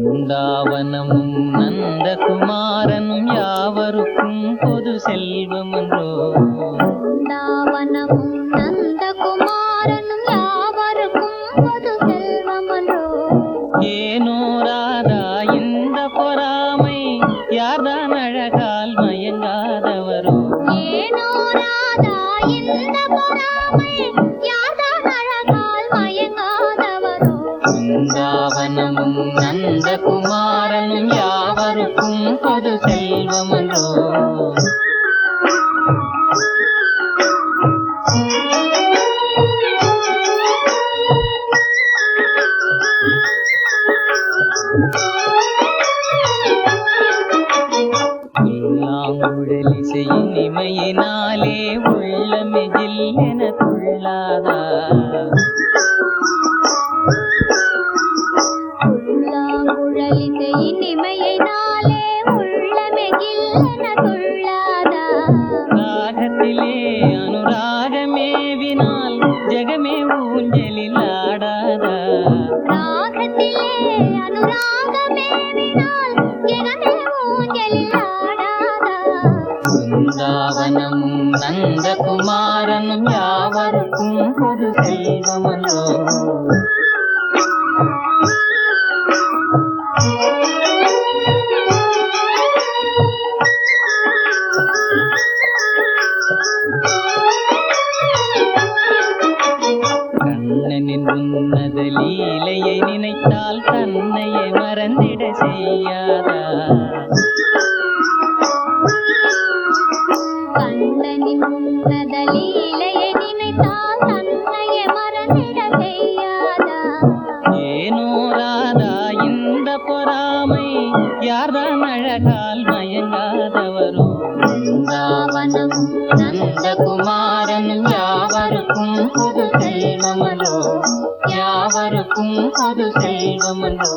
பிருந்தாவனமும் நந்தகுமாரனும் யாவருக்கும் பொது செல்வமன்றோ. பிருந்தாவனமும் நந்தகுமாரனும் யாவருக்கும் பொது செல்வமன்றோ. ஏனோ ராதா இந்த பொறாமை, யார்தான் அழகால் மயங்காதவரோ. ஏனோ ராதா இந்த பொறாமை, யார்தான் அழகால் மயங்காதவரோ. பிருந்தாவனமும் நந்தகுமாரனும் யாவருக்கும் பொது செல்வமன்றோ. புல்லாங்குழலிசையின் இமையினாலே உள்ளமே ஜில்லென துள்ளாதா. புல்லாங்குழலிசையின் இமையினாலே உள்ளமே ஜில்லென துள்ளாதா. ராகத்திலே அனுராகமேவினால் ஜெகமே ஊஞ்சலில் ஆடாதா. ராகத்திலே அனுராகமேவினால் ஜெகமே ஊஞ்சலில் ஆடாதா. பிருந்தாவனமும் நந்தகுமாரனும் யாவருக்கும் பொது செல்வமன்றோ. கண்ணனின் உன்னத லீலையை நினைத்தால் தன்னையே மறந்திட செய்யாதா. கண்ணனின் உன்னத லீலையை நினைத்தால் தன்னையே மறந்திட செய்யாதா. ஏனோ ராதா இந்த பொறாமை, யார்தான் அழகால் மயங்காதவரோ. பிருந்தாவனமும் நந்தகுமாரனும் யாவருக்கும் பொது செல்வமன்றோ. யாவருக்கும் பொது செல்வமன்றோ.